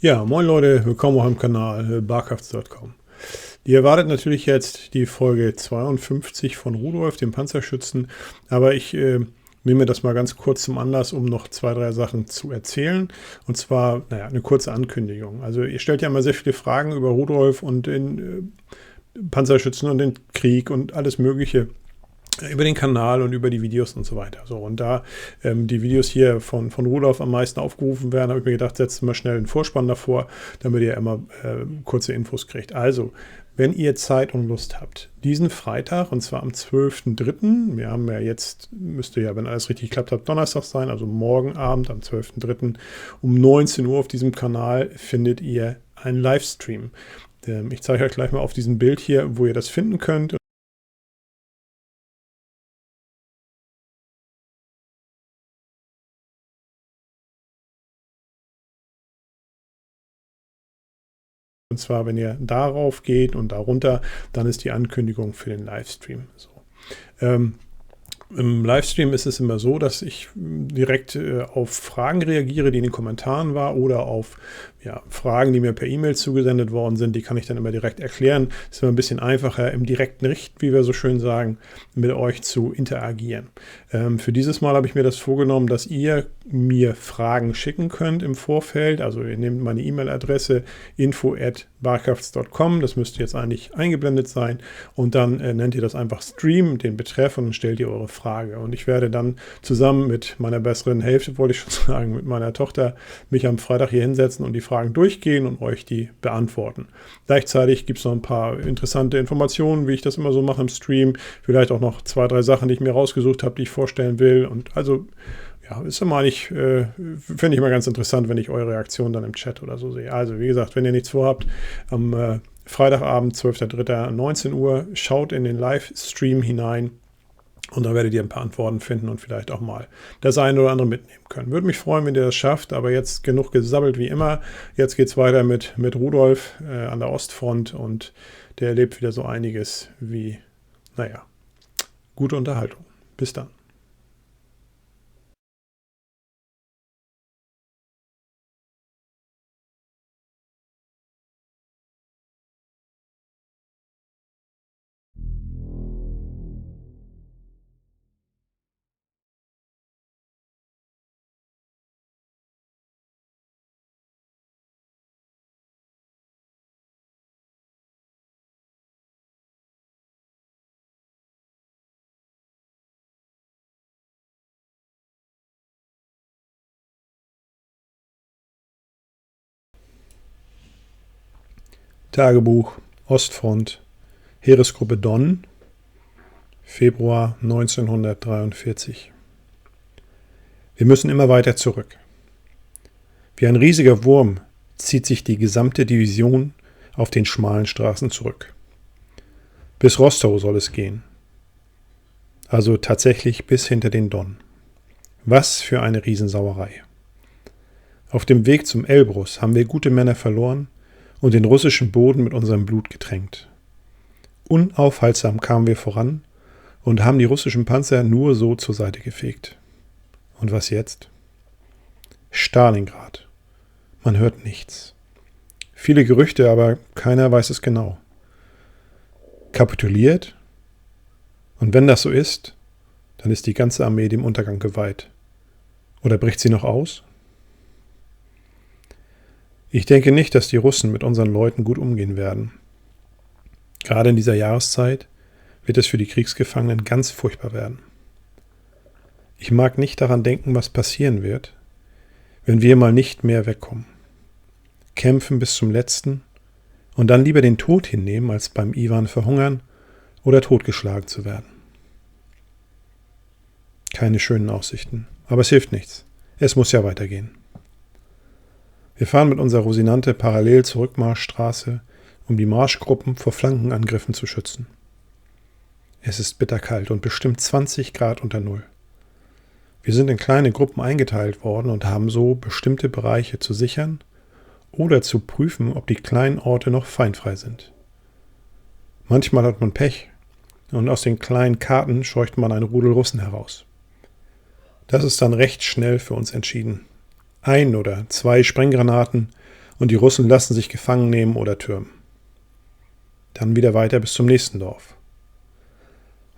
Ja, moin Leute, willkommen auf dem Kanal barkrafts.com. Ihr erwartet natürlich jetzt die Folge 52 von Rudolf, dem Panzerschützen, aber ich nehme das mal ganz kurz zum Anlass, um noch zwei, drei Sachen zu erzählen. Und zwar, eine kurze Ankündigung. Also ihr stellt ja immer sehr viele Fragen über Rudolf und den Panzerschützen und den Krieg und alles Mögliche über den Kanal und über die Videos und so weiter. So, und da die Videos hier von Rudolf am meisten aufgerufen werden, habe ich mir gedacht, setzt mal schnell einen Vorspann davor, damit ihr immer kurze Infos kriegt. Also, wenn ihr Zeit und Lust habt, diesen Freitag, und zwar am 12.03., wir haben ja jetzt, müsste ja, wenn alles richtig klappt, ab Donnerstag sein, also morgen Abend am 12.03. um 19 Uhr auf diesem Kanal findet ihr einen Livestream. Ich zeige euch gleich mal auf diesem Bild hier, wo ihr das finden könnt. Und zwar, wenn ihr darauf geht und darunter, dann ist die Ankündigung für den Livestream. So. Im Livestream ist es immer so, dass ich direkt auf Fragen reagiere, die in den Kommentaren war, oder auf Fragen, die mir per E-Mail zugesendet worden sind. Die kann ich dann immer direkt erklären. Es ist immer ein bisschen einfacher, im direkten Richt, wie wir so schön sagen, mit euch zu interagieren. Für dieses Mal habe ich mir das vorgenommen, dass ihr mir Fragen schicken könnt im Vorfeld. Also ihr nehmt meine E-Mail-Adresse info@barkrafts.com. Das müsste jetzt eigentlich eingeblendet sein. Und dann nennt ihr das einfach Stream, den Betreff, und dann stellt ihr eure Frage. Und ich werde dann zusammen mit meiner besseren Hälfte, wollte ich schon sagen, mit meiner Tochter, mich am Freitag hier hinsetzen und die Fragen durchgehen und euch die beantworten. Gleichzeitig gibt es noch ein paar interessante Informationen, wie ich das immer so mache im Stream. Vielleicht auch noch zwei, drei Sachen, die ich mir rausgesucht habe, die ich vorstellen will. Und also, ja, ist immer eigentlich, finde ich mal ganz interessant, wenn ich eure Reaktion dann im Chat oder so sehe. Also, wie gesagt, wenn ihr nichts vorhabt, am Freitagabend, 12.03. 19 Uhr, schaut in den Livestream hinein. Und da werdet ihr ein paar Antworten finden und vielleicht auch mal das eine oder andere mitnehmen können. Würde mich freuen, wenn ihr das schafft, aber jetzt genug gesabbelt wie immer. Jetzt geht es weiter mit Rudolf an der Ostfront, und der erlebt wieder so einiges wie, gute Unterhaltung. Bis dann. Tagebuch, Ostfront, Heeresgruppe Don, Februar 1943. Wir müssen immer weiter zurück. Wie ein riesiger Wurm zieht sich die gesamte Division auf den schmalen Straßen zurück. Bis Rostow soll es gehen. Also tatsächlich bis hinter den Don. Was für eine Riesensauerei. Auf dem Weg zum Elbrus haben wir gute Männer verloren und den russischen Boden mit unserem Blut getränkt. Unaufhaltsam kamen wir voran und haben die russischen Panzer nur so zur Seite gefegt. Und was jetzt? Stalingrad. Man hört nichts. Viele Gerüchte, aber keiner weiß es genau. Kapituliert? Und wenn das so ist, dann ist die ganze Armee dem Untergang geweiht. Oder bricht sie noch aus? Ich denke nicht, dass die Russen mit unseren Leuten gut umgehen werden. Gerade in dieser Jahreszeit wird es für die Kriegsgefangenen ganz furchtbar werden. Ich mag nicht daran denken, was passieren wird, wenn wir mal nicht mehr wegkommen. Kämpfen bis zum Letzten und dann lieber den Tod hinnehmen, als beim Iwan verhungern oder totgeschlagen zu werden. Keine schönen Aussichten, aber es hilft nichts. Es muss ja weitergehen. Wir fahren mit unserer Rosinante parallel zur Rückmarschstraße, um die Marschgruppen vor Flankenangriffen zu schützen. Es ist bitterkalt und bestimmt 20 Grad unter Null. Wir sind in kleine Gruppen eingeteilt worden und haben so bestimmte Bereiche zu sichern oder zu prüfen, ob die kleinen Orte noch feindfrei sind. Manchmal hat man Pech und aus den kleinen Karten scheucht man einen Rudel Russen heraus. Das ist dann recht schnell für uns entschieden. 1 oder 2 Sprenggranaten und die Russen lassen sich gefangen nehmen oder türmen. Dann wieder weiter bis zum nächsten Dorf.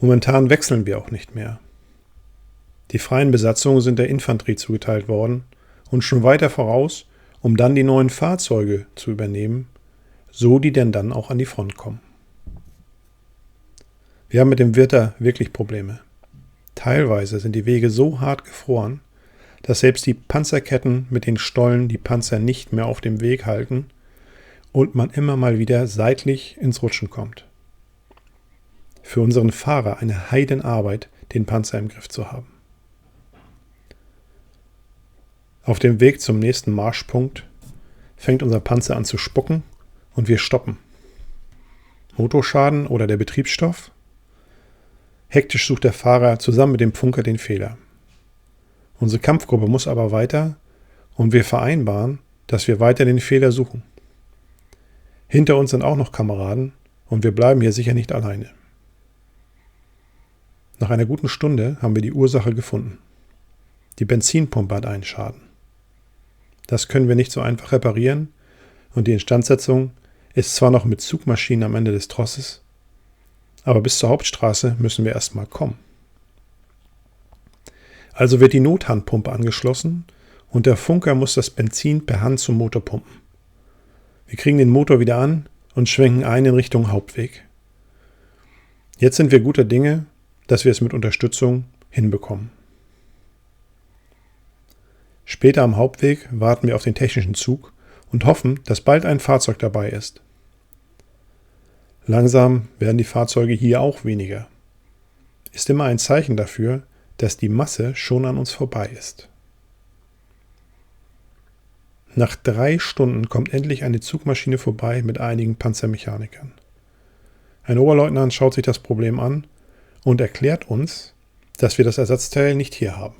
Momentan wechseln wir auch nicht mehr. Die freien Besatzungen sind der Infanterie zugeteilt worden und schon weiter voraus, um dann die neuen Fahrzeuge zu übernehmen, so die denn dann auch an die Front kommen. Wir haben mit dem Wetter wirklich Probleme. Teilweise sind die Wege so hart gefroren, dass selbst die Panzerketten mit den Stollen die Panzer nicht mehr auf dem Weg halten und man immer mal wieder seitlich ins Rutschen kommt. Für unseren Fahrer eine Heidenarbeit, den Panzer im Griff zu haben. Auf dem Weg zum nächsten Marschpunkt fängt unser Panzer an zu spucken und wir stoppen. Motorschaden oder der Betriebsstoff? Hektisch sucht der Fahrer zusammen mit dem Funker den Fehler. Unsere Kampfgruppe muss aber weiter und wir vereinbaren, dass wir weiter den Fehler suchen. Hinter uns sind auch noch Kameraden und wir bleiben hier sicher nicht alleine. Nach einer guten Stunde haben wir die Ursache gefunden. Die Benzinpumpe hat einen Schaden. Das können wir nicht so einfach reparieren und die Instandsetzung ist zwar noch mit Zugmaschinen am Ende des Trosses, aber bis zur Hauptstraße müssen wir erstmal kommen. Also wird die Nothandpumpe angeschlossen und der Funker muss das Benzin per Hand zum Motor pumpen. Wir kriegen den Motor wieder an und schwenken ein in Richtung Hauptweg. Jetzt sind wir guter Dinge, dass wir es mit Unterstützung hinbekommen. Später am Hauptweg warten wir auf den technischen Zug und hoffen, dass bald ein Fahrzeug dabei ist. Langsam werden die Fahrzeuge hier auch weniger. Ist immer ein Zeichen dafür, dass die Masse schon an uns vorbei ist. Nach 3 Stunden kommt endlich eine Zugmaschine vorbei mit einigen Panzermechanikern. Ein Oberleutnant schaut sich das Problem an und erklärt uns, dass wir das Ersatzteil nicht hier haben.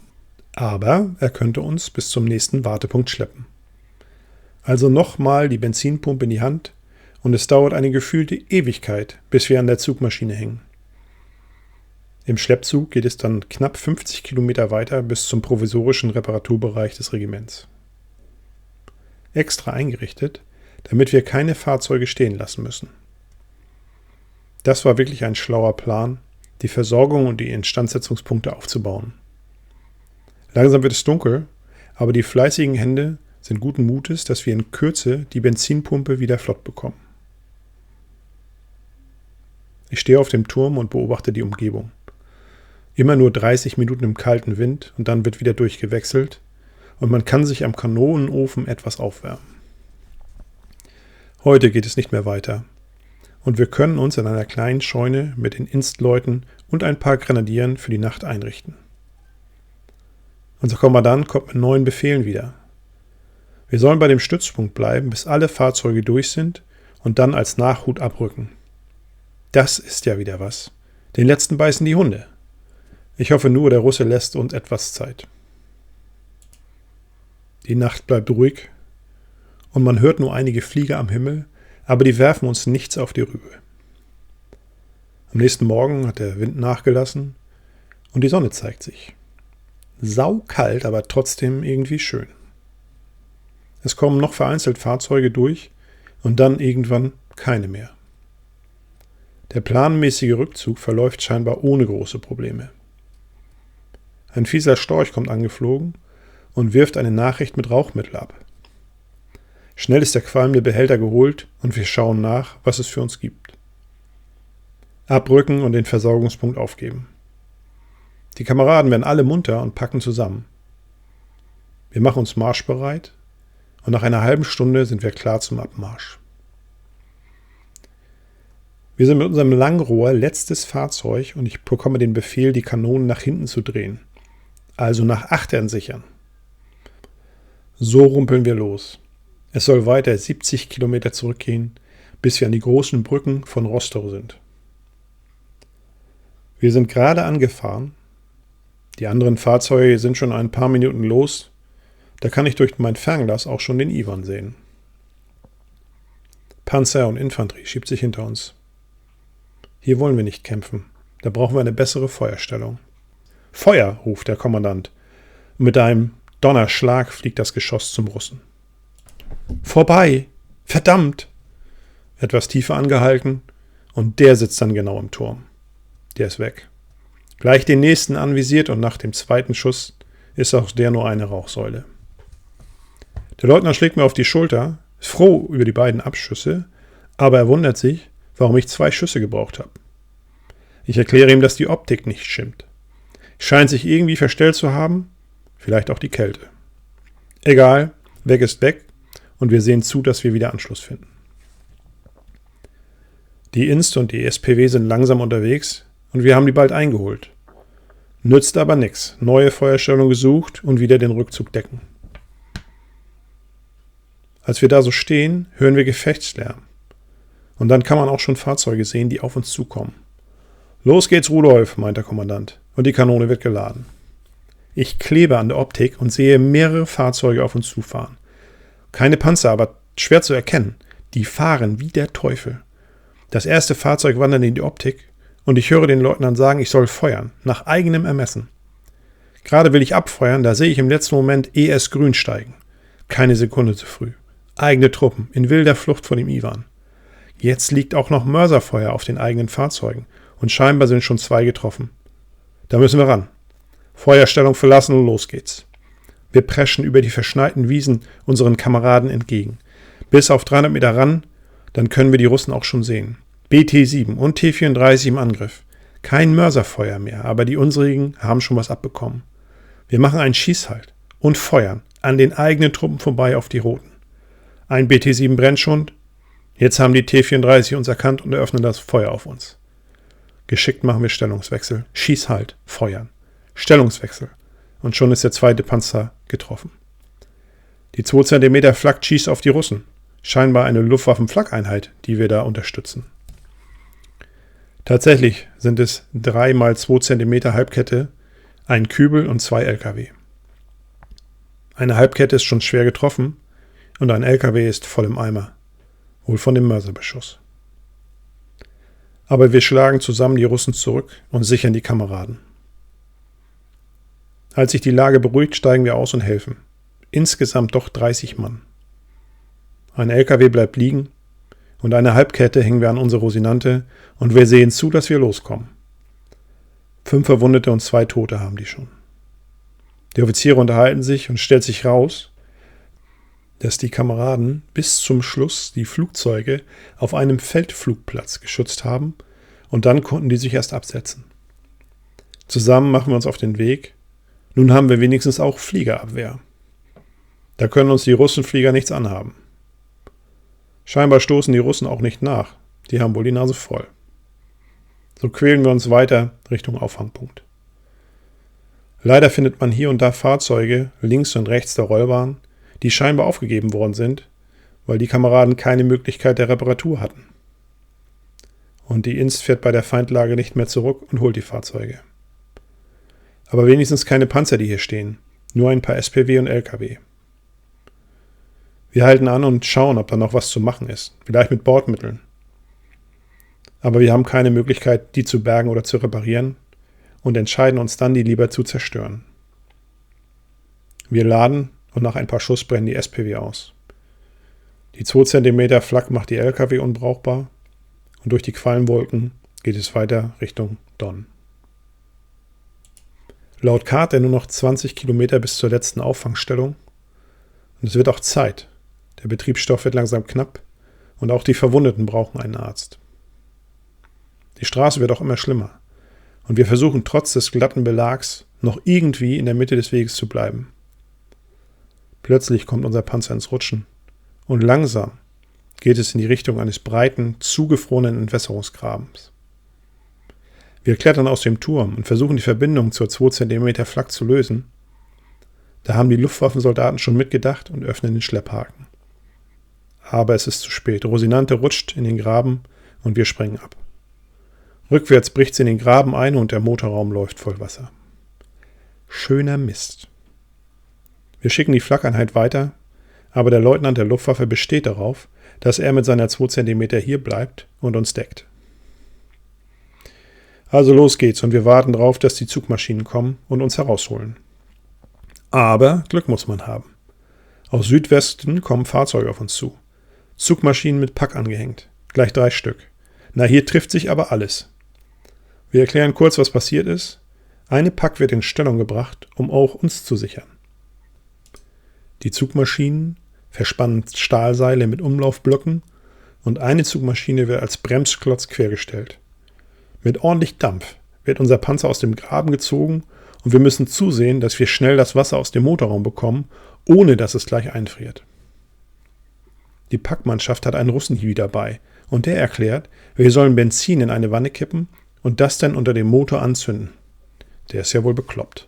Aber er könnte uns bis zum nächsten Wartepunkt schleppen. Also nochmal die Benzinpumpe in die Hand und es dauert eine gefühlte Ewigkeit, bis wir an der Zugmaschine hängen. Im Schleppzug geht es dann knapp 50 Kilometer weiter bis zum provisorischen Reparaturbereich des Regiments. Extra eingerichtet, damit wir keine Fahrzeuge stehen lassen müssen. Das war wirklich ein schlauer Plan, die Versorgung und die Instandsetzungspunkte aufzubauen. Langsam wird es dunkel, aber die fleißigen Hände sind guten Mutes, dass wir in Kürze die Benzinpumpe wieder flott bekommen. Ich stehe auf dem Turm und beobachte die Umgebung. Immer nur 30 Minuten im kalten Wind und dann wird wieder durchgewechselt und man kann sich am Kanonenofen etwas aufwärmen. Heute geht es nicht mehr weiter und wir können uns in einer kleinen Scheune mit den Installleuten und ein paar Grenadieren für die Nacht einrichten. Unser Kommandant kommt mit neuen Befehlen wieder. Wir sollen bei dem Stützpunkt bleiben, bis alle Fahrzeuge durch sind und dann als Nachhut abrücken. Das ist ja wieder was. Den letzten beißen die Hunde. Ich hoffe nur, der Russe lässt uns etwas Zeit. Die Nacht bleibt ruhig und man hört nur einige Flieger am Himmel, aber die werfen uns nichts auf die Rübe. Am nächsten Morgen hat der Wind nachgelassen und die Sonne zeigt sich. Saukalt, aber trotzdem irgendwie schön. Es kommen noch vereinzelt Fahrzeuge durch und dann irgendwann keine mehr. Der planmäßige Rückzug verläuft scheinbar ohne große Probleme. Ein fieser Storch kommt angeflogen und wirft eine Nachricht mit Rauchmittel ab. Schnell ist der qualmende Behälter geholt und wir schauen nach, was es für uns gibt. Abrücken und den Versorgungspunkt aufgeben. Die Kameraden werden alle munter und packen zusammen. Wir machen uns marschbereit und nach einer halben Stunde sind wir klar zum Abmarsch. Wir sind mit unserem Langrohr letztes Fahrzeug und ich bekomme den Befehl, die Kanonen nach hinten zu drehen. Also nach Achtern sichern. So rumpeln wir los. Es soll weiter 70 Kilometer zurückgehen, bis wir an die großen Brücken von Rostow sind. Wir sind gerade angefahren. Die anderen Fahrzeuge sind schon ein paar Minuten los. Da kann ich durch mein Fernglas auch schon den Iwan sehen. Panzer und Infanterie schiebt sich hinter uns. Hier wollen wir nicht kämpfen. Da brauchen wir eine bessere Feuerstellung. Feuer, ruft der Kommandant. Mit einem Donnerschlag fliegt das Geschoss zum Russen. Vorbei! Verdammt! Etwas tiefer angehalten und der sitzt dann genau im Turm. Der ist weg. Gleich den nächsten anvisiert und nach dem zweiten Schuss ist auch der nur eine Rauchsäule. Der Leutnant schlägt mir auf die Schulter, ist froh über die beiden Abschüsse, aber er wundert sich, warum ich 2 Schüsse gebraucht habe. Ich erkläre ihm, dass die Optik nicht stimmt. Scheint sich irgendwie verstellt zu haben, vielleicht auch die Kälte. Egal, weg ist weg und wir sehen zu, dass wir wieder Anschluss finden. Die Inst und die SPW sind langsam unterwegs und wir haben die bald eingeholt. Nützt aber nichts. Neue Feuerstellung gesucht und wieder den Rückzug decken. Als wir da so stehen, hören wir Gefechtslärm. Und dann kann man auch schon Fahrzeuge sehen, die auf uns zukommen. Los geht's, Rudolf, meint der Kommandant. Und die Kanone wird geladen. Ich klebe an der Optik und sehe mehrere Fahrzeuge auf uns zufahren. Keine Panzer, aber schwer zu erkennen. Die fahren wie der Teufel. Das erste Fahrzeug wandert in die Optik und ich höre den Leutnant sagen, ich soll feuern, nach eigenem Ermessen. Gerade will ich abfeuern, da sehe ich im letzten Moment ES grün steigen. Keine Sekunde zu früh. Eigene Truppen, in wilder Flucht vor dem Iwan. Jetzt liegt auch noch Mörserfeuer auf den eigenen Fahrzeugen und scheinbar sind schon 2 getroffen. Da müssen wir ran. Feuerstellung verlassen und los geht's. Wir preschen über die verschneiten Wiesen unseren Kameraden entgegen. Bis auf 300 Meter ran, dann können wir die Russen auch schon sehen. BT-7 und T-34 im Angriff. Kein Mörserfeuer mehr, aber die unsrigen haben schon was abbekommen. Wir machen einen Schießhalt und feuern an den eigenen Truppen vorbei auf die Roten. Ein BT-7 brennt schon. Jetzt haben die T-34 uns erkannt und eröffnen das Feuer auf uns. Geschickt machen wir Stellungswechsel. Schießhalt, feuern. Stellungswechsel. Und schon ist der zweite Panzer getroffen. Die 2 cm Flak schießt auf die Russen. Scheinbar eine Luftwaffenflak-Einheit, die wir da unterstützen. Tatsächlich sind es 3 mal 2 cm Halbkette, ein Kübel und 2 LKW. Eine Halbkette ist schon schwer getroffen und ein LKW ist voll im Eimer, wohl von dem Mörserbeschuss. Aber wir schlagen zusammen die Russen zurück und sichern die Kameraden. Als sich die Lage beruhigt, steigen wir aus und helfen. Insgesamt doch 30 Mann. Ein LKW bleibt liegen und eine Halbkette hängen wir an unsere Rosinante und wir sehen zu, dass wir loskommen. 5 Verwundete und 2 Tote haben die schon. Die Offiziere unterhalten sich und stellt sich raus, dass die Kameraden bis zum Schluss die Flugzeuge auf einem Feldflugplatz geschützt haben und dann konnten die sich erst absetzen. Zusammen machen wir uns auf den Weg. Nun haben wir wenigstens auch Fliegerabwehr. Da können uns die Russenflieger nichts anhaben. Scheinbar stoßen die Russen auch nicht nach. Die haben wohl die Nase voll. So quälen wir uns weiter Richtung Auffangpunkt. Leider findet man hier und da Fahrzeuge links und rechts der Rollbahn, die scheinbar aufgegeben worden sind, weil die Kameraden keine Möglichkeit der Reparatur hatten. Und die Inst fährt bei der Feindlage nicht mehr zurück und holt die Fahrzeuge. Aber wenigstens keine Panzer, die hier stehen, nur ein paar SPW und LKW. Wir halten an und schauen, ob da noch was zu machen ist, vielleicht mit Bordmitteln. Aber wir haben keine Möglichkeit, die zu bergen oder zu reparieren und entscheiden uns dann, die lieber zu zerstören. Wir laden und nach ein paar Schuss brennen die SPW aus. Die 2 cm Flak macht die LKW unbrauchbar und durch die Qualmwolken geht es weiter Richtung Don. Laut Karte nur noch 20 Kilometer bis zur letzten Auffangstellung und es wird auch Zeit. Der Betriebsstoff wird langsam knapp und auch die Verwundeten brauchen einen Arzt. Die Straße wird auch immer schlimmer und wir versuchen trotz des glatten Belags noch irgendwie in der Mitte des Weges zu bleiben. Plötzlich kommt unser Panzer ins Rutschen und langsam geht es in die Richtung eines breiten, zugefrorenen Entwässerungsgrabens. Wir klettern aus dem Turm und versuchen die Verbindung zur 2 cm Flak zu lösen. Da haben die Luftwaffensoldaten schon mitgedacht und öffnen den Schlepphaken. Aber es ist zu spät. Rosinante rutscht in den Graben und wir springen ab. Rückwärts bricht sie in den Graben ein und der Motorraum läuft voll Wasser. Schöner Mist. Wir schicken die Flak-Einheit weiter, aber der Leutnant der Luftwaffe besteht darauf, dass er mit seiner 2 cm hier bleibt und uns deckt. Also los geht's und wir warten darauf, dass die Zugmaschinen kommen und uns herausholen. Aber Glück muss man haben. Aus Südwesten kommen Fahrzeuge auf uns zu. Zugmaschinen mit Pack angehängt. Gleich 3 Stück. Na, hier trifft sich aber alles. Wir erklären kurz, was passiert ist. Eine Pack wird in Stellung gebracht, um auch uns zu sichern. Die Zugmaschinen verspannen Stahlseile mit Umlaufblöcken und eine Zugmaschine wird als Bremsklotz quergestellt. Mit ordentlich Dampf wird unser Panzer aus dem Graben gezogen und wir müssen zusehen, dass wir schnell das Wasser aus dem Motorraum bekommen, ohne dass es gleich einfriert. Die Packmannschaft hat einen Russenhiwi dabei und der erklärt, wir sollen Benzin in eine Wanne kippen und das dann unter dem Motor anzünden. Der ist ja wohl bekloppt.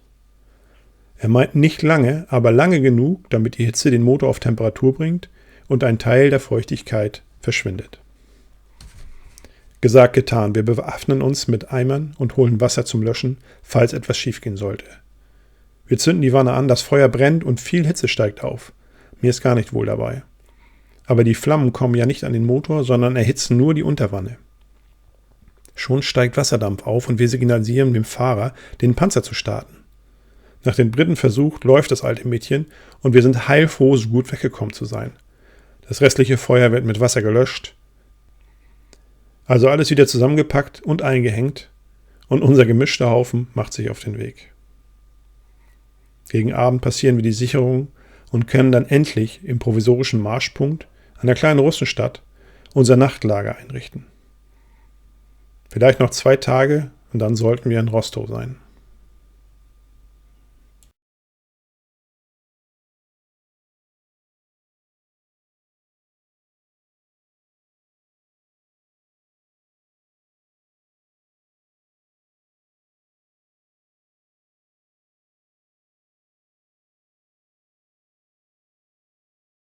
Er meint nicht lange, aber lange genug, damit die Hitze den Motor auf Temperatur bringt und ein Teil der Feuchtigkeit verschwindet. Gesagt, getan. Wir bewaffnen uns mit Eimern und holen Wasser zum Löschen, falls etwas schiefgehen sollte. Wir zünden die Wanne an, das Feuer brennt und viel Hitze steigt auf. Mir ist gar nicht wohl dabei. Aber die Flammen kommen ja nicht an den Motor, sondern erhitzen nur die Unterwanne. Schon steigt Wasserdampf auf und wir signalisieren dem Fahrer, den Panzer zu starten. Nach dem 3. Versuch läuft das alte Mädchen und wir sind heilfroh, so gut weggekommen zu sein. Das restliche Feuer wird mit Wasser gelöscht. Also alles wieder zusammengepackt und eingehängt und unser gemischter Haufen macht sich auf den Weg. Gegen Abend passieren wir die Sicherung und können dann endlich im provisorischen Marschpunkt an der kleinen Russenstadt unser Nachtlager einrichten. Vielleicht noch 2 Tage und dann sollten wir in Rostow sein.